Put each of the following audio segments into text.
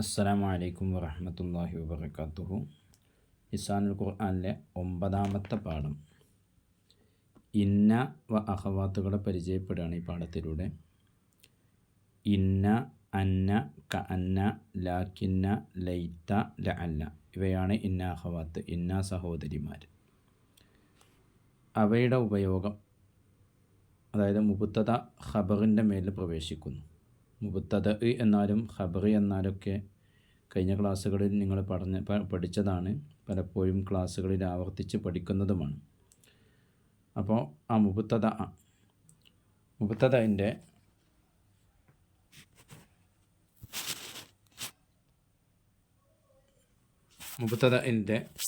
അസ്സലാമു അലൈക്കും വറഹ്മത്തുള്ളാഹി വബറകാതുഹു. ലിസാനുൽ ഖുർആനിലെ 9-ാമത്തെ പാഠം ഇന്ന വ അഖവാത്തുകളെ പരിചയപ്പെടുകയാണ് ഈ പാഠത്തിലൂടെ. ഇന്ന, അന്ന, കഅന്ന, ലാക്കിന്ന, ലൈത്ത, ലഅല്ല ഇവയാണ് ഇന്ന അഖവാത്ത്, ഇന്ന സഹോദരിമാർ. അവയുടെ ഉപയോഗം, അതായത് മുബ്തദ ഖബറിൻ്റെ മേൽ പ്രവേശിക്കുന്നു. മുബ്തദ എന്നാലും ഖബർ എന്നാലൊക്കെ കഴിഞ്ഞ ക്ലാസ്സുകളിൽ നിങ്ങൾ പഠിച്ചതാണ്, പലപ്പോഴും ക്ലാസ്സുകളിൽ ആവർത്തിച്ച് പഠിക്കുന്നതുമാണ്. അപ്പോൾ ആ മുബ്തദഇൻ്റെ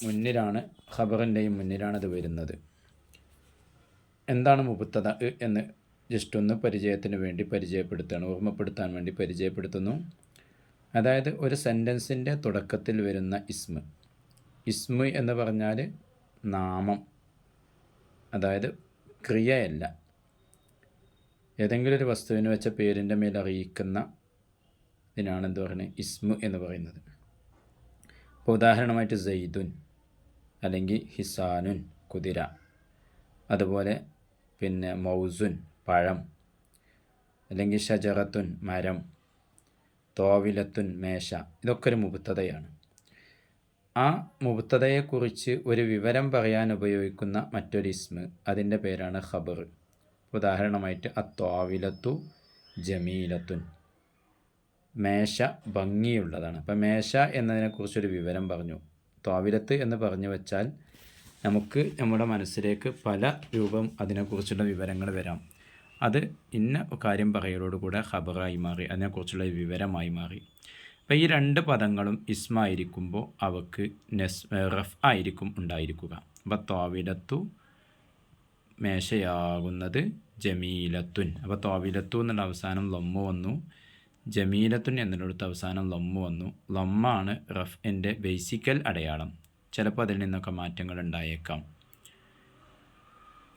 മുന്നിലാണ്, ഖബറിൻ്റെയും മുന്നിലാണത് വരുന്നത്. എന്താണ് മുബ്തദ എന്ന് ജസ്റ്റ് ഒന്ന് പരിചയത്തിന് വേണ്ടി പരിചയപ്പെടുത്തുകയാണ്, ഓർമ്മപ്പെടുത്താൻ വേണ്ടി പരിചയപ്പെടുത്തുന്നു. അതായത് ഒരു സെൻറ്റൻസിൻ്റെ തുടക്കത്തിൽ വരുന്ന ഇസ്മ് എന്ന് പറഞ്ഞാൽ നാമം, അതായത് ക്രിയയല്ല. ഏതെങ്കിലും ഒരു വസ്തുവിന് വെച്ച പേരിൻ്റെ മേൽ അറിയിക്കുന്ന ഇതിനാണ് എന്ത് പറയുന്നത്, ഇസ്മ് എന്ന് പറയുന്നത്. ഇപ്പോൾ ഉദാഹരണമായിട്ട് സൈദുൻ അല്ലെങ്കിൽ ഹിസാനുൻ കുതിര, അതുപോലെ പിന്നെ മൗസുൻ പഴം, അല്ലെങ്കിൽ ഷജറത്തുൻ മരം, തോവിലത്തുൻ മേശ, ഇതൊക്കെ ഒരു മുബ്തദയാണ്. ആ മുബ്തദയെക്കുറിച്ച് ഒരു വിവരം പറയാൻ ഉപയോഗിക്കുന്ന മറ്റൊരു ഇസ്മ്, അതിൻ്റെ പേരാണ് ഖബർ. ഉദാഹരണമായിട്ട് അത്തോവിലത്തു ജമീലത്തുൻ, മേശ ഭംഗിയുള്ളതാണ്. അപ്പം മേശ എന്നതിനെക്കുറിച്ചൊരു വിവരം പറഞ്ഞു. തോവിലത്ത് എന്ന് പറഞ്ഞു വെച്ചാൽ നമുക്ക് നമ്മുടെ മനസ്സിലേക്ക് പല രൂപം അതിനെക്കുറിച്ചുള്ള വിവരങ്ങൾ വരാം. അത് ഇന്ന കാര്യം പറയലോടുകൂടെ ഖബറായി മാറി, അതിനെക്കുറിച്ചുള്ള വിവരമായി മാറി. അപ്പോൾ ഈ രണ്ട് പദങ്ങളും ഇസ്മായിരിക്കുമ്പോൾ അവക്ക് റഫ് ആയിരിക്കും ഉണ്ടായിരിക്കുക. അപ്പോൾ തോവിലത്തു മേശയാകുന്നത് ജമീലത്തുൻ. അപ്പോൾ തോവിലത്തു എന്നുള്ള അവസാനം ലൊമ്മ വന്നു, ജമീലത്തുൻ എന്നിടത്ത് അവസാനം ലൊമ്മ വന്നു. ലൊമ്മാണ് റഫിൻ്റെ ബേസിക്കൽ അടയാളം. ചിലപ്പോൾ അതിൽ നിന്നൊക്കെ മാറ്റങ്ങൾ ഉണ്ടായേക്കാം.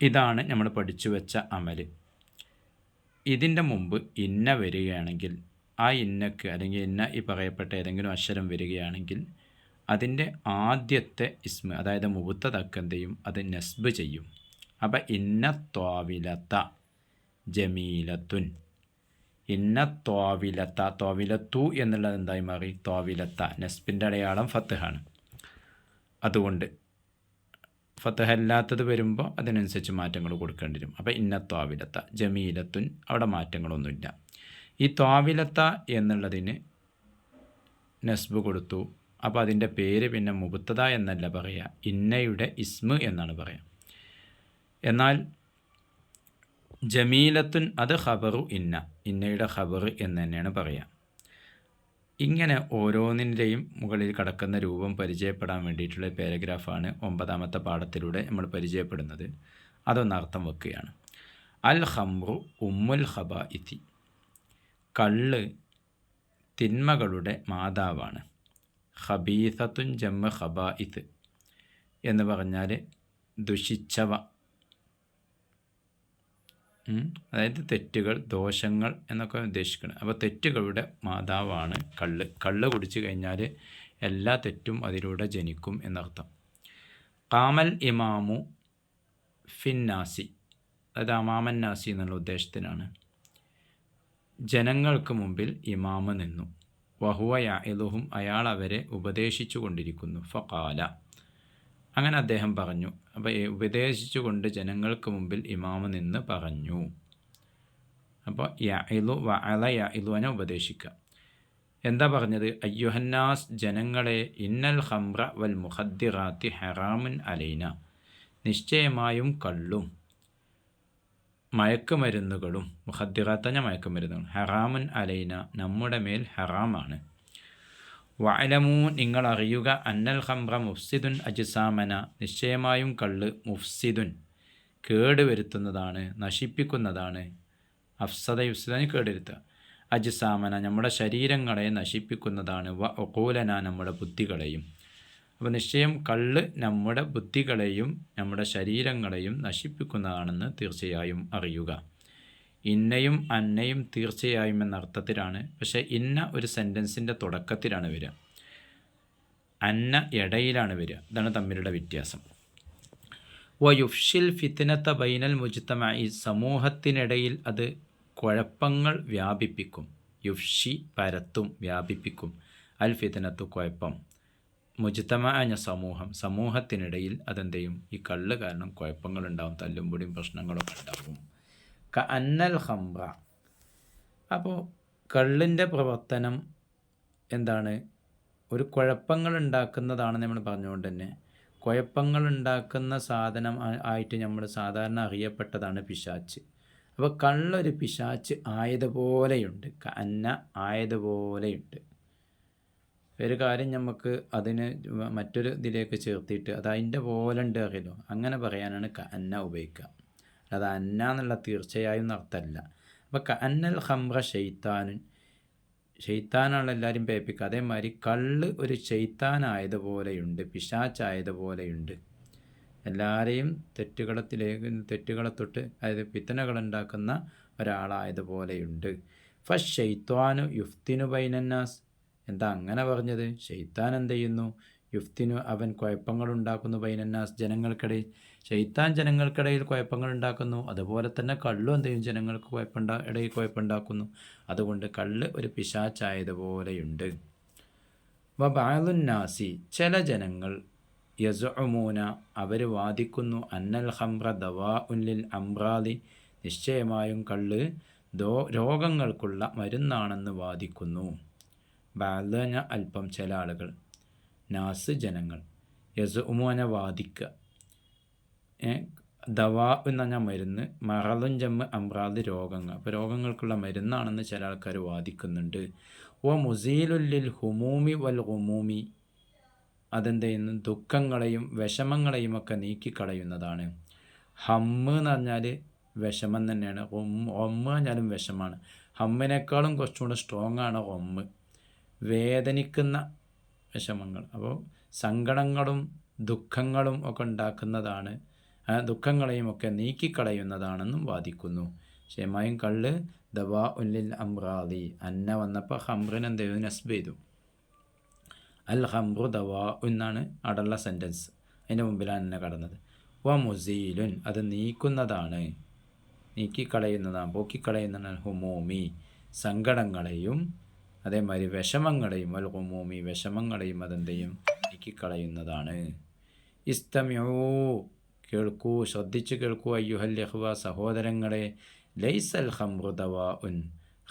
ഇതാണ് നമ്മൾ പഠിച്ചു വെച്ച അമൽ. ഇതിൻ്റെ മുമ്പ് ഇന്ന വരികയാണെങ്കിൽ, ആ ഇന്നക്ക് അല്ലെങ്കിൽ ഇന്ന ഈ പറയപ്പെട്ട ഏതെങ്കിലും അക്ഷരം വരികയാണെങ്കിൽ അതിൻ്റെ ആദ്യത്തെ ഇസ്മ്, അതായത് മുബ്തദക്ക് എന്ത് ചെയ്യും, അത് നസ്ബ് ചെയ്യും. അപ്പം ഇന്ന ത്വാവിലത്ത ജമീലത്തുൻ, ഇന്ന ത്വാവിലത്തു എന്നുള്ളത് എന്തായി മാറി, ത്വാവിലത്ത. നസ്ബിൻ്റെ അടയാളം ഫത്ത്ഹാണ്. അതുകൊണ്ട് ഫത്തഹല്ലാത്തത് വരുമ്പോൾ അതിനനുസരിച്ച് മാറ്റങ്ങൾ കൊടുക്കേണ്ടി വരും. അപ്പോൾ ഇന്ന ത്വാവിലത്ത ജമീലത്തുൻ, അവിടെ മാറ്റങ്ങളൊന്നുമില്ല. ഈ ത്വാവിലത്ത എന്നുള്ളതിന് നസ്ബ് കൊടുത്തു. അപ്പോൾ അതിൻ്റെ പേര് പിന്നെ മുബ്തദ എന്നല്ല പറയുക, ഇന്നയുടെ ഇസ്മ് എന്നാണ് പറയുക. എന്നാൽ ജമീലത്തുൻ അത് ഖബറു ഇന്നയുടെ ഖബർ എന്ന് തന്നെയാണ് പറയുക. ഇങ്ങനെ ഓരോന്നിൻ്റെയും മുകളിൽ കടക്കുന്ന രൂപം പരിചയപ്പെടാൻ വേണ്ടിയിട്ടുള്ള പാരഗ്രാഫാണ് 9-ാമത്തെ പാഠത്തിലൂടെ നമ്മൾ പരിചയപ്പെടുന്നത്. അതൊന്ന് അർത്ഥം വെക്കുകയാണ്. അൽ ഖംറു ഉമ്മുൽ ഖബാഇത്തി, കള്ള് തിന്മകളുടെ മാതാവാണ്. ഖബീസത്തുൻ ജമ്മ ഖബാഇത്ത് എന്ന് പറഞ്ഞാൽ ദുഷിച്ചവ, അതായത് തെറ്റുകൾ, ദോഷങ്ങൾ എന്നൊക്കെ ഉദ്ദേശിക്കണം. അപ്പോൾ തെറ്റുകളുടെ മാതാവാണ് കള്ള്. കള്ള് കുടിച്ചു കഴിഞ്ഞാൽ എല്ലാ തെറ്റും അതിലൂടെ ജനിക്കും എന്നർത്ഥം. കാമൽ ഇമാമു ഫിന്നാസി, അതായത് അമാമൻ നാസി എന്നുള്ള ഉദ്ദേശത്തിനാണ്. ജനങ്ങൾക്ക് മുമ്പിൽ ഇമാമ് നിന്നു. വഹുവ യഇലുഹും, അയാൾ അവരെ ഉപദേശിച്ചു കൊണ്ടിരിക്കുന്നു. ഫഖാല, അങ്ങനെ അദ്ദേഹം പറഞ്ഞു. അപ്പോൾ ഉപദേശിച്ചുകൊണ്ട് ജനങ്ങൾക്ക് മുമ്പിൽ ഇമാമ് നിന്ന് പറഞ്ഞു. അപ്പോൾ യഇലു വഅല യഇലുവിനെ ഉപദേശിക്കുക. എന്താ പറഞ്ഞത്? അയ്യുഹന്നാസ്, ജനങ്ങളെ, ഇന്നൽ ഖംറ വൽ മുഖദ്ദിറാത്തി ഹറാമുൻ അലൈന, നിശ്ചയമായും കള്ളും മയക്കുമരുന്നുകളും, മുഖദ്ദിറാത്തഞ്ഞ മയക്കുമരുന്നുകൾ, ഹറാമുൻ അലൈന നമ്മുടെ മേൽ ഹറാമാണ്. വഅലമൂ, നിങ്ങൾ അറിയുക, അന്നൽ ഖംറ മുഫ്സിദുൻ അജ്സാമന, നിശ്ചയമായും കള്ള് മുഫ്സിദുൻ കേടുവരുത്തുന്നതാണ്, നശിപ്പിക്കുന്നതാണ്. അഫ്സദ യുഫ്സിദന് കേടുവരുത്തുക. അജ്സാമന നമ്മുടെ ശരീരങ്ങളെ നശിപ്പിക്കുന്നതാണ്. വ ഉഖൂലന നമ്മുടെ ബുദ്ധികളെയും. അപ്പോൾ നിശ്ചയം കള്ള് നമ്മുടെ ബുദ്ധികളെയും നമ്മുടെ ശരീരങ്ങളെയും നശിപ്പിക്കുന്നതാണെന്ന് തീർച്ചയായും അറിയുക. ഇന്നയും അന്നയും തീർച്ചയായും എന്ന അർത്ഥത്തിലാണ്. പക്ഷേ ഇന്ന ഒരു സെൻറ്റൻസിൻ്റെ തുടക്കത്തിലാണ് വരിക, അന്ന ഇടയിലാണ് വരിക. ഇതാണ് തമ്മിലുള്ള വ്യത്യാസം. വയുഫ്ഷിൽ ഫിത്നത്ത ബൈനൽ മുജ്തമഇ, സമൂഹത്തിനിടയിൽ അത് കുഴപ്പങ്ങൾ വ്യാപിപ്പിക്കും. യുഫ്ഷി പരത്തും, വ്യാപിപ്പിക്കും. അൽ ഫിത്നത്തു കുഴപ്പം, മുജ്തമഅ സമൂഹം, സമൂഹത്തിനിടയിൽ അതെന്ത് ചെയ്യും? ഈ കള്ള് കാരണം കുഴപ്പങ്ങളുണ്ടാവും, തല്ലും പൊടിയും പ്രശ്നങ്ങളൊക്കെ ഉണ്ടാവും. അന്നൽ ഖംറ, അപ്പോൾ കള്ളിൻ്റെ പ്രവർത്തനം എന്താണ്? ഒരു കുഴപ്പങ്ങൾ ഉണ്ടാക്കുന്നതാണെന്ന് നമ്മൾ പറഞ്ഞുകൊണ്ട് തന്നെ കുഴപ്പങ്ങൾ ഉണ്ടാക്കുന്ന സാധനം ആയിട്ട് നമ്മൾ സാധാരണ അറിയപ്പെട്ടതാണ് പിശാച്ച്. അപ്പോൾ കള്ളൊരു പിശാച്ച് ആയതുപോലെയുണ്ട്, അന്ന ആയതുപോലെയുണ്ട്. ഒരു കാര്യം നമുക്ക് അതിന് മറ്റൊരു ഇതിലേക്ക് ചേർത്തിയിട്ട് അത് അതിൻ്റെ പോലെ ഉണ്ട് അറിയല്ലോ, അങ്ങനെ പറയാനാണ് അന്ന ഉപയോഗിക്കുക. അത് അന്ന എന്നുള്ള തീർച്ചയായും അർത്ഥമല്ല. അപ്പോൾ അന്നൽ ഖംറ ഷെയ്ത്താനുൻ, ഷെയ്ത്താനാണ് എല്ലാവരും പേപ്പിക്കുക. അതേമാതിരി കള്ള് ഒരു ഷെയ്ത്താനായതുപോലെയുണ്ട്, പിശാച്ചായതുപോലെയുണ്ട്. എല്ലാവരെയും തെറ്റുകളെ തൊട്ട് അതായത് ഫിത്നകളുണ്ടാക്കുന്ന ഒരാളായതുപോലെയുണ്ട്. ഫഷെയ്ത്വാനു യുഫ്തിനു ബൈനന്നാസ്, എന്താ അങ്ങനെ പറഞ്ഞത്? ഷെയ്ത്താൻ എന്ത് ചെയ്യുന്നു? യുഫ്തിനു, അവൻ കുഴപ്പങ്ങളുണ്ടാക്കുന്നു, ബൈനന്നാസ് ജനങ്ങൾക്കിടയിൽ. ഷെയ്ത്താൻ ജനങ്ങൾക്കിടയിൽ കുഴപ്പങ്ങളുണ്ടാക്കുന്നു, അതുപോലെ തന്നെ കള്ളും എന്ത് ചെയ്യും? ജനങ്ങൾക്ക് ഇടയിൽ കുഴപ്പമുണ്ടാക്കുന്നു. അതുകൊണ്ട് കള്ള് ഒരു പിശാച്ചായതുപോലെയുണ്ട്. വബഅലുന്നാസി, ചില ജനങ്ങൾ യസുമൂന, അവർ വാദിക്കുന്നു, അന്നൽ ഖംറ ദവാഉൻ ലിൽ അംറാദി, നിശ്ചയമായും കള്ള് രോഗങ്ങൾക്കുള്ള മരുന്നാണെന്ന് വാദിക്കുന്നു. ബഅലന അല്പം, ചില ആളുകൾ, നാസ് ജനങ്ങൾ, യസുമൂന വാദിക്കുക. ദവാ എന്ന് പറഞ്ഞാൽ മരുന്ന്, മറലുൻ ജമ്മ് അംറാദ് രോഗങ്ങൾ, അപ്പോൾ രോഗങ്ങൾക്കുള്ള മരുന്നാണെന്ന് ചില ആൾക്കാർ വാദിക്കുന്നുണ്ട്. ഓ മുസീലുല്ലിൽ ഹുമൂമി വൽ ഹുമൂമി, അതെന്ത് ചെയ്യുന്നു? ദുഃഖങ്ങളെയും വിഷമങ്ങളെയും ഒക്കെ നീക്കിക്കളയുന്നതാണ്. ഹമ്മ് എന്ന് പറഞ്ഞാൽ വിഷമം തന്നെയാണ്, ഒമ്മ് പറഞ്ഞാലും വിഷമാണ്. ഹമ്മിനേക്കാളും കുറച്ചുകൂടെ സ്ട്രോങ് ആണ് ഒമ്മ്, വേദനിക്കുന്ന വിഷമങ്ങൾ. അപ്പോൾ സങ്കടങ്ങളും ദുഃഖങ്ങളും ഒക്കെ ഉണ്ടാക്കുന്നതാണ്, ദുഃഖങ്ങളെയും ഒക്കെ നീക്കിക്കളയുന്നതാണെന്നും വാദിക്കുന്നു. ക്ഷേമായും കള്ള് ദവാ ഉല്ലിൽ അംറാദി, അന്ന വന്നപ്പോൾ ഹംറിന് എന്ത് ചെയ്തു? നസ്ബ് ചെയ്തു. അൽ ഹംറു ദവാ എന്നാണ് അടള്ള സെൻറ്റൻസ്, അതിൻ്റെ മുമ്പിലാണ് എന്നെ കടന്നത്. വ മുസീലുൻ, അത് നീക്കുന്നതാണ്, നീക്കിക്കളയുന്നതാണ്, പോക്കിക്കളയുന്നതാണ്. ഹുമൂമി, സങ്കടങ്ങളെയും അതേമാതിരി വിഷമങ്ങളെയും, വൽ ഹുമൂമി വിഷമങ്ങളെയും അതെന്ത് ചെയ്യും? നീക്കിക്കളയുന്നതാണ്. ഇസ്തമിഊ, കേൾക്കൂ, ശ്രദ്ധിച്ച് കേൾക്കൂ, അയ്യുഹൽ ഇഖ്വ, സഹോദരങ്ങളെ, ലൈസൽ ഖംറു ദവാഉൻ,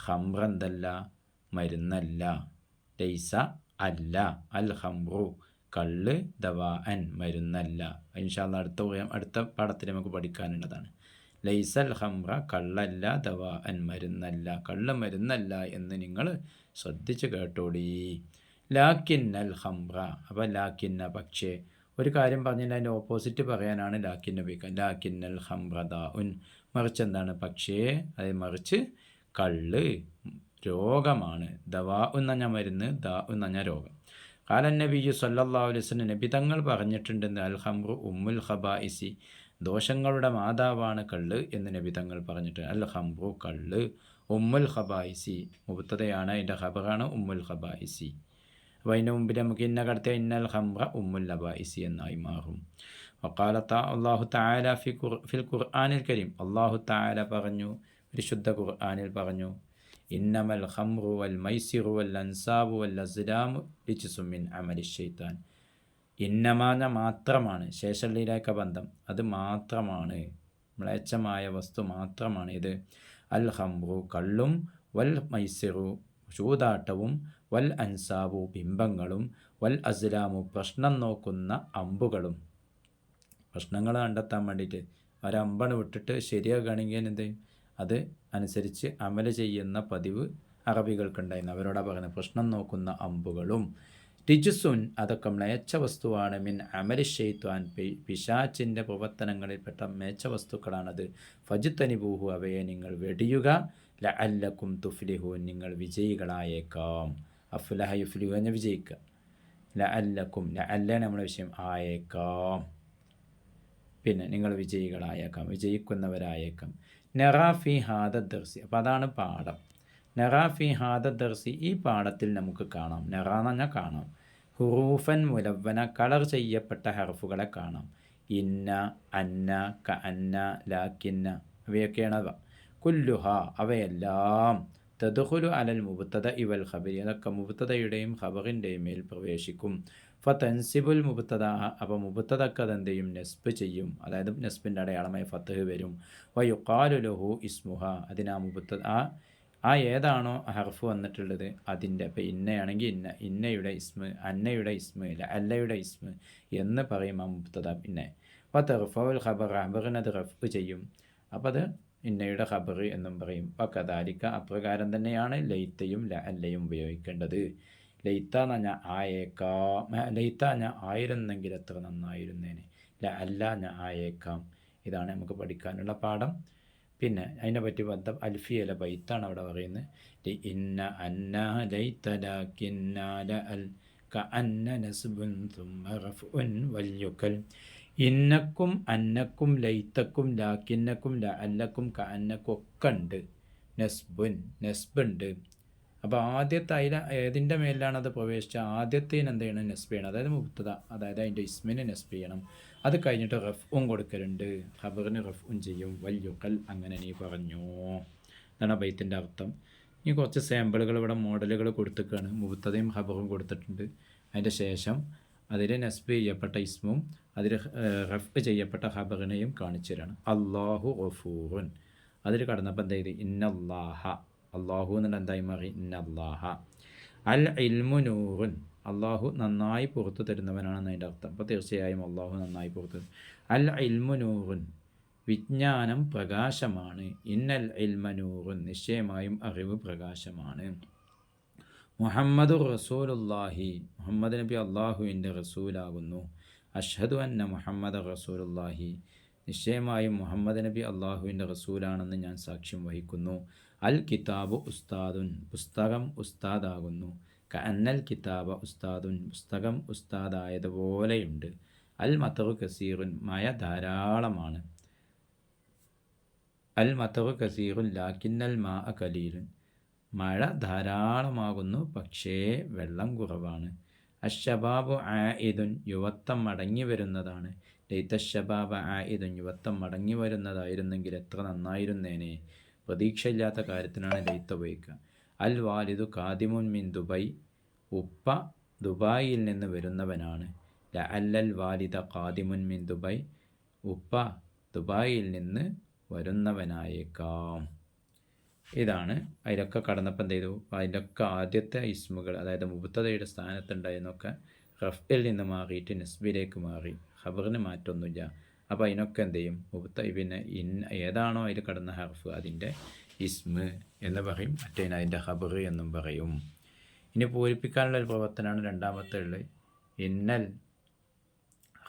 ഖംറെന്തല്ല? മരുന്നല്ല. ലൈസ അല്ല, അൽ ഖംറു കള്ള്, ദവാഅൻ മരുന്നല്ല. ഇൻഷാ അല്ലാഹ് അടുത്ത പാഠത്തിൽ നമുക്ക് പഠിക്കാനുള്ളതാണ്. ലൈസൽ ഖംറ കള്ളല്ല, ദവാഅൻ മരുന്നല്ല, കള്ള് മരുന്നല്ല എന്ന് നിങ്ങൾ ശ്രദ്ധിച്ച് കേട്ടോടി. ലാക്കിന്നൽ ഖംറ, അപ്പോൾ ലാക്കിന്ന പക്ഷേ, ഒരു കാര്യം പറഞ്ഞാൽ അതിൻ്റെ ഓപ്പോസിറ്റ് പറയാനാണ് ലാക്കിന്ന ഉപയോഗിക്കുക. ലാക്കിന്നൽ ഖംറ ദാഉൻ, മറിച്ച് എന്താണ്? പക്ഷേ, അത് മറിച്ച് കള്ള് രോഗമാണ്. ദവാ എന്ന് പറഞ്ഞാൽ മരുന്ന്, ദാ എന്ന് പറഞ്ഞാൽ രോഗം. ഖാലൻ നബിയ്യു സല്ലല്ലാഹു അലൈഹി വസല്ലം, നബി തങ്ങൾ പറഞ്ഞിട്ടുണ്ടെന്ന്, അൽ ഖംറു ഉമ്മുൽ ഖബായിസി, ദോഷങ്ങളുടെ മാതാവാണ് കള്ള് എന്ന് നബി തങ്ങൾ പറഞ്ഞിട്ട്. അൽ ഖംറു കള്ള്, ഉമ്മുൽ ഖബായിസി മുബ്തദയാണ്, അതിൻ്റെ ഖബറാണ് ഉമ്മുൽ ഖബായിസി. അപ്പോൾ അതിൻ്റെ മുമ്പിൽ നമുക്ക് ഇന്ന കടത്തിയ ഇന്നൽ ഖംറ ഉമ്മുൽ ഖബായിസി എന്നായി മാറും. വഖാല അല്ലാഹു തആല ഫിൽ ഖുർആനിൽ കരീം, അല്ലാഹു തആല പറഞ്ഞു, പരിശുദ്ധ ഖുർആനിൽ പറഞ്ഞു, ഇന്നമൽ ഖംറു വൽ മൈസിറു വൽ അൻസാബു വൽ അസ്ലാമു റിജ്സും മിൻ അമലി ശൈത്താൻ. ഇന്നമാന മാത്രമാണ്, ശേഷമുള്ളതിലേക്ക് ബന്ധം, അത് മാത്രമാണ്, മ്ലേച്ഛമായ വസ്തു മാത്രമാണ് ഇത്. അൽ ഖംറു കള്ളും, വൽ മൈസിറു ചൂതാട്ടവും, വൽ അൻസാബു ബിംബങ്ങളും, വൽ അസ്ലാമു പ്രശ്നം നോക്കുന്ന അമ്പുകളും. പ്രശ്നങ്ങൾ കണ്ടെത്താൻ വേണ്ടിയിട്ട് ഒരമ്പണ് വിട്ടിട്ട് ശരിയാക്കുകയാണെങ്കിൽ എന്ത്, അത് അനുസരിച്ച് അമല ചെയ്യുന്ന പതിവ് അറബികൾക്കുണ്ടായിരുന്നു. അവരോടാ പറയുന്നത്, പ്രശ്നം നോക്കുന്ന അമ്പുകളും. രിജുസുൻ, അതൊക്കെ മ്ലേച്ഛ വസ്തുവാണ്. മിൻ അമലി ഷെയ്ത്വാൻ, പിശാച്ചിൻ്റെ പ്രവർത്തനങ്ങളിൽപ്പെട്ട മ്ലേച്ഛ വസ്തുക്കളാണത്. ഫജ്തനിബൂഹു, അവയെ നിങ്ങൾ വെടിയുക. ലഅല്ലക്കും തുഫ്ലിഹൂൻ, നിങ്ങൾ വിജയികളായേക്കാം. അഫ്ലഹ യുഫ്ലിഹു എന്ന് വിജയിക്കുക. ലഅല്ലക്കും, ലഅല്ലാണ് നമ്മുടെ വിഷയം, ആയേക്കാം, പിന്നെ നിങ്ങൾ വിജയികളായേക്കാം, വിജയിക്കുന്നവരായേക്കാം. നെറാഫി ഹാദ ദർസി, അപ്പോൾ അതാണ് പാഠം. നെറാഫി ഹാദ ദർസി, ഈ പാഠത്തിൽ നമുക്ക് കാണാം. നെറ എന്ന് പറഞ്ഞാൽ കാണാം. ഹുറൂഫൻ മുലവ്വന, കളർ ചെയ്യപ്പെട്ട ഹർഫുകളെ കാണാം. ഇന്ന, അന്ന, ക അന്ന, ലാക്കിന്ന, അവയൊക്കെയാണ് അവ. കുല്ലുഹ, അവയെല്ലാം തദ്ഖുലു അലൽ മുബ്തദ ഇവൽ ഖബരി, അതൊക്കെ മുബ്തദയുടെയും ഖബറിൻ്റെയും മേൽ പ്രവേശിക്കും. ഫതൻസിബുൽ മുബ്തദ, അപ്പോൾ മുബ്തദക്ക് അതെന്ത് ചെയ്യും? നെസ്ബ് ചെയ്യും. അതായത് നെസ്ബിൻ്റെ അടയാളമായി ഫത്ഹ് വരും. വയുഖാലു ലഹു ഇസ്മുഹ, അതിനാ മുബ്തദ, ആ ഏതാണോ ഹർഫ് വന്നിട്ടുള്ളത് അതിൻ്റെ, ഇപ്പോൾ ഇന്നയാണെങ്കിൽ ഇന്ന, ഇന്നയുടെ ഇസ്മ്, അന്നയുടെ ഇസ്മ്, അല്ലയുടെ ഇസ്മ് എന്ന് പറയും ആ മുബ്തദ. പിന്നെ വതർഫഉൽ ഖബർ, ഖബറിനത് റഫ് ചെയ്യും. അപ്പോൾ അത് ഇന്നയുടെ ഖബർ എന്നും പറയും. വകദാലിക, അപ്രകാരം തന്നെയാണ് ലൈത്തയും അല്ലയും ഉപയോഗിക്കേണ്ടത്. ലൈത്ത എന്ന് പറഞ്ഞാൽ ആയേക്കാം, ലൈത്ത ഞാൻ ആയിരുന്നെങ്കിൽ എത്ര നന്നായിരുന്നേനെ, അല്ല ഞാൻ ആയേക്കാം. ഇതാണ് നമുക്ക് പഠിക്കാനുള്ള പാഠം. പിന്നെ അതിനെ പറ്റി ബന്ധം അൽഫിയല ബൈത്താണ് അവിടെ പറയുന്നത്. ഇന്ന അന്ന ലൈത ലാകിന്ന ലഅൽ കഅന്ന നസ്ബുൻ തുമ്മ റഫ്ഉൻ വൽയുകൽ. ഇന്നക്കും അന്നക്കും ലൈത്തക്കും ലാക്കിന്നക്കും ലഅല്ലക്കും കഅന്നക്കും ഒക്കെ ഉണ്ട് നെസ്ബുണ്ട്. അപ്പോൾ ആദ്യത്തെ അതിൽ ഏതിൻ്റെ മേലിലാണ് അത് പ്രവേശിച്ചത്? ആദ്യത്തേന് എന്ത് ചെയ്യണം? നെസ്ബ് ചെയ്യണം. അതായത് മുബ്തദ, അതായത് അതിൻ്റെ ഇസ്മിന് നെസ്ബ് ചെയ്യണം. അത് കഴിഞ്ഞിട്ട് റഫ്ഉം കൊടുക്കലുണ്ട്, ഖബറിന് റഫ്ഉം ചെയ്യും. വല്യുക്കൽ, അങ്ങനെ നീ പറഞ്ഞു. ഇതാണ് ബൈത്തിൻ്റെ അർത്ഥം. ഇനി കുറച്ച് സാമ്പിളുകൾ ഇവിടെ മോഡലുകൾ കൊടുത്തിട്ടാണ്. മുബ്തദയും ഖബറും കൊടുത്തിട്ടുണ്ട്. അതിൻ്റെ ശേഷം അതിൽ നെസ്ബ് ചെയ്യപ്പെട്ട ഇസ്മും അതിൽ റഫ് ചെയ്യപ്പെട്ട ഖബറിനെയും കാണിച്ചു തരാണ്. അല്ലാഹു ഗഫൂറുൻ, അതിൽ കടന്നപ്പോൾ എന്ത് ചെയ്ത്? ഇന്നല്ലാഹ, അള്ളാഹു എന്നുള്ള എന്തായി മാറി? ഇന്നല്ലാഹ. അൽ ഇൽമു നൂറുൻ, അള്ളാഹു നന്നായി പുറത്തു തരുന്നവനാണെന്ന് അതിൻ്റെ അർത്ഥം. അപ്പോൾ തീർച്ചയായും അള്ളാഹു നന്നായി പുറത്തു. അൽ ഇൽമു നൂറുൻ, വിജ്ഞാനം പ്രകാശമാണ്. ഇന്നൽ ഇൽമ നൂറുൻ, നിശ്ചയമായും അറിവ് പ്രകാശമാണ്. മുഹമ്മദുർ റസൂലുള്ളാഹി, മുഹമ്മദ് നബി അള്ളാഹുവിൻ്റെ റസൂലാകുന്നു. അഷ്ഹദു അന്ന മുഹമ്മദ് റസൂലുള്ളാഹി, നിശ്ചയമായും മുഹമ്മദ് നബി അള്ളാഹുവിൻ്റെ റസൂലാണെന്ന് ഞാൻ സാക്ഷ്യം വഹിക്കുന്നു. അൽ കിതാബു ഉസ്താദുൻ, പുസ്തകം ഉസ്താദാകുന്നു. കഅന്നൽ കിതാബ ഉസ്താദുൻ, പുസ്തകം ഉസ്താദായതുപോലെയുണ്ട്. അൽ മതറു കസീറുൻ, മഴ ധാരാളമാണ്. അൽ മതറു കസീറുൻ ലാക്കിന്നൽ മാ കലീലുൻ, മഴ ധാരാളമാകുന്നു പക്ഷേ വെള്ളം കുറവാണ്. അഷബാബു ആയിദുൻ, യുവത്വം മടങ്ങി വരുന്നതാണ്. ലൈത്തഷബാബ ആയിദുൻ, യുവത്വം മടങ്ങി വരുന്നതായിരുന്നെങ്കിൽ എത്ര നന്നായിരുന്നേനെ. പ്രതീക്ഷയില്ലാത്ത കാര്യത്തിനാണ് ലൈത്ത ഉപയോഗിക്കുക. അൽ വാലിദു കാദിമുൻ മിൻ ദുബൈ, ഉപ്പ ദുബായിൽ നിന്ന് വരുന്നവനാണ്. ലഅല്ലൽ വാലിദ കാദിമുൻ മിൻ ദുബൈ, ഉപ്പ ദുബായിൽ നിന്ന് വരുന്നവനായേക്കാം. ഇതാണ്. അതിലൊക്കെ കടന്നപ്പോൾ എന്ത് ചെയ്തു? അതിലൊക്കെ ആദ്യത്തെ ഇസ്മുകൾ, അതായത് മുബ്തദയുടെ സ്ഥാനത്തുണ്ടായിരുന്നൊക്കെ റഫ്ഇൽ നിന്ന് മാറിയിട്ട് നസ്ബിലേക്ക് മാറി. ഖബറിന് മാറ്റമൊന്നുമില്ല. അപ്പോൾ അതിനൊക്കെ എന്ത് ചെയ്യും? പിന്നെ ഏതാണോ അതിൽ കടന്ന ഹർഫ് അതിൻ്റെ ഇസ്മ് എന്ന് പറയും, മറ്റേതിന് അതിൻ്റെ ഖബർ എന്നും പറയും. ഇനി പൂരിപ്പിക്കാനുള്ള ഒരു പ്രവർത്തനമാണ് രണ്ടാമത്തെ ഉള്ളത്. ഇന്നൽ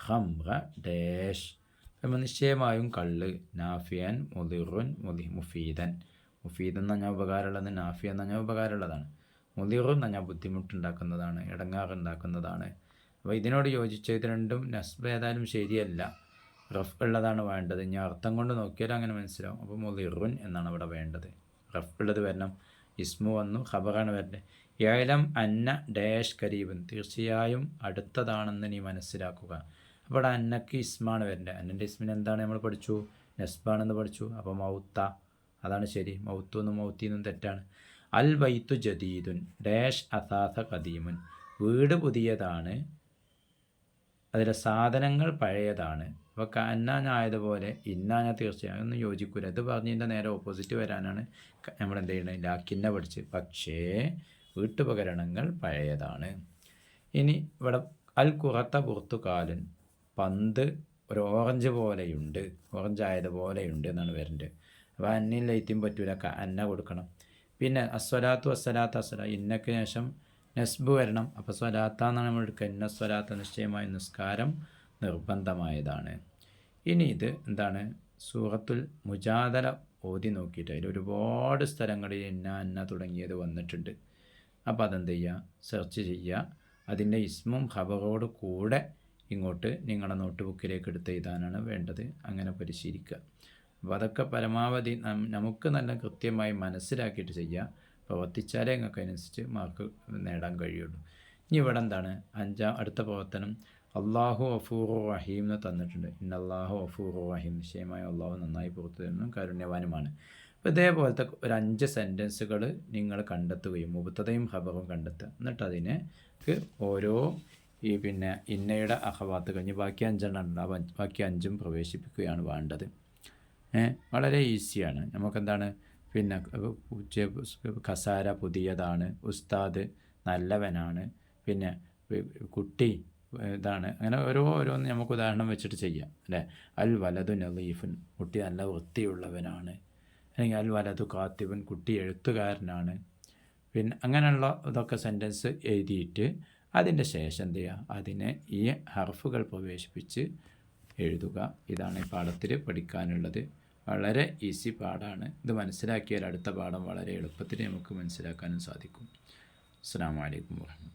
ഖംറ ഡാഷ്, നിശ്ചയമായും കള്ള്. നാഫിയൻ മുദിറുൻ മുഫീദൻ, മുഫീദ് എന്ന് പറഞ്ഞാൽ ഉപകാരമുള്ളത്, നാഫി എന്ന് പറഞ്ഞാൽ ഉപകാരമുള്ളതാണ്. മുദിറുൻ എന്ന് പറഞ്ഞാൽ ബുദ്ധിമുട്ടുണ്ടാക്കുന്നതാണ്, ഇടങ്ങാറുണ്ടാക്കുന്നതാണ്. അപ്പോൾ ഇതിനോട് യോജിച്ച് ഇത് രണ്ടും നസ്ബ് ഏതായാലും ശരിയല്ല, റഫ് ഉള്ളതാണ് വേണ്ടത്. ഇനി അർത്ഥം കൊണ്ട് നോക്കിയാലും അങ്ങനെ മനസ്സിലാവും. അപ്പോൾ മുദിറുൻ എന്നാണ് ഇവിടെ വേണ്ടത്. റഫ് ഉള്ളത് വരണം, ഇസ്മു വന്നു, ഖബറാണ് വരേണ്ടത്. ഏലം അന്ന ഡാഷ് കരീബൻ, തീർച്ചയായും അടുത്തതാണെന്ന് നീ മനസ്സിലാക്കുക. അപ്പോൾ അന്നക്ക് ഇസ്മാണ് വരേണ്ടത്. അന്നൻ്റെ ഇസ്മിന് എന്താണ് നമ്മൾ പഠിച്ചു? നസ്ബാണെന്ന് പഠിച്ചു. അപ്പോൾ മൗത്ത, അതാണ് ശരി. മൗത്തു എന്നും മൗത്തിന്നും തെറ്റാണ്. അൽ ബൈത്തു ജദീദുൻ ഡാഷ് അസാസ ഖദീമുൻ, വീട് പുതിയതാണ്, അതിലെ സാധനങ്ങൾ പഴയതാണ്. അപ്പോൾ കന്നാഞ്ഞായതുപോലെ ഇന്നാഞ്ഞ തീർച്ചയായും ഒന്നും യോജിക്കൂല. ഇത് പറഞ്ഞതിൻ്റെ നേരെ ഓപ്പോസിറ്റ് വരാനാണ് നമ്മൾ എന്ത് ചെയ്യണത്? ലാക്കിന്നെ പഠിച്ച്. പക്ഷേ വീട്ടുപകരണങ്ങൾ പഴയതാണ്. ഇനി ഇവിടെ അൽ കുറത്ത പുറത്തുകാലൻ, പന്ത് ഒരു ഓറഞ്ച് പോലെയുണ്ട്, ഓറഞ്ച് ആയതുപോലെയുണ്ട് എന്നാണ് വരേണ്ടത്. അപ്പോൾ അന്നിൽ ലൈത്തിയും പറ്റൂല, അന്ന കൊടുക്കണം. പിന്നെ അസ്വലാത്തു അസ്സലാത്ത് അസ്സല, ഇന്നക്ക് ശേഷം നസ്ബ് വരണം. അപ്പോൾ സ്വലാത്താന്നാണ് നമ്മൾ എടുക്കുക. ഇന്ന സ്വലാത്ത, നിശ്ചയമായ നിസ്കാരം നിർബന്ധമായതാണ്. ഇനി ഇത് എന്താണ്? സൂറത്തുൽ മുജാദല ഓതി നോക്കിയിട്ട് അതിൽ ഒരുപാട് സ്ഥലങ്ങളിൽ അന്ന തുടങ്ങിയത് വന്നിട്ടുണ്ട്. അപ്പോൾ അതെന്ത് ചെയ്യുക? സെർച്ച് ചെയ്യുക. അതിൻ്റെ ഇസ്മും ഖബറോട് കൂടെ ഇങ്ങോട്ട് നിങ്ങളുടെ നോട്ട് ബുക്കിലേക്ക് എടുത്ത് എഴുതാനാണ് വേണ്ടത്. അങ്ങനെ പരിശീലിക്കുക. അപ്പോൾ അതൊക്കെ പരമാവധി നമുക്ക് നല്ല കൃത്യമായി മനസ്സിലാക്കിയിട്ട് ചെയ്യുക. പ്രവർത്തിച്ചാലേ നിങ്ങൾക്ക് അതിനനുസരിച്ച് മാർക്ക് നേടാൻ കഴിയുള്ളൂ. ഇനി ഇവിടെ എന്താണ് അടുത്ത പ്രവർത്തനം, അള്ളാഹു അഫൂറു റഹീം എന്ന് തന്നിട്ടുണ്ട്. ഇന്നല്ലാഹു അഫൂറു റഹീം, നിശ്ചയമായി അള്ളാഹു നന്നായി പുറത്തു തരുന്നു കാരുണ്യവാനുമാണ്. അപ്പോൾ ഇതേപോലത്തെ ഒരു 5 സെൻറ്റൻസുകൾ നിങ്ങൾ കണ്ടെത്തുകയും മുബത്തദയും ഖബറും കണ്ടെത്തുക. എന്നിട്ട് അതിനേക്ക് ഓരോ ഇന്നയുടെ അഖവാത്ത് കഴിഞ്ഞ് ബാക്കി 5 ഉണ്ടാവും, ബാക്കി 5 പ്രവേശിപ്പിക്കുകയാണ് വേണ്ടത്. വളരെ ഈസിയാണ്. നമുക്കെന്താണ് ഖസാര പുതിയതാണ്, ഉസ്താദ് നല്ലവനാണ്, കുട്ടി ഇതാണ്, അങ്ങനെ ഓരോന്ന് നമുക്ക് ഉദാഹരണം വെച്ചിട്ട് ചെയ്യാം അല്ലേ. അൽ വലതു നദീഫുൻ, കുട്ടി നല്ല വൃത്തിയുള്ളവനാണ്. അല്ലെങ്കിൽ അൽ വലതു കാത്തിബൻ, കുട്ടി എഴുത്തുകാരനാണ്. അങ്ങനെയുള്ള ഇതൊക്കെ സെൻറ്റൻസ് എഴുതിയിട്ട് അതിൻ്റെ ശേഷം എന്ത് ചെയ്യുക, അതിനെ ഈ ഹർഫുകൾ പ്രവേശിപ്പിച്ച് എഴുതുക. ഇതാണ് ഈ പാഠത്തിൽ പഠിക്കാനുള്ളത്. വളരെ ഈസി പാഠമാണ്. ഇത് മനസ്സിലാക്കിയാൽ അടുത്ത പാഠം വളരെ എളുപ്പത്തിൽ നമുക്ക് മനസ്സിലാക്കാനും സാധിക്കും. അസ്സലാമു അലൈക്കും വറഹ്മത്തുള്ളാഹി.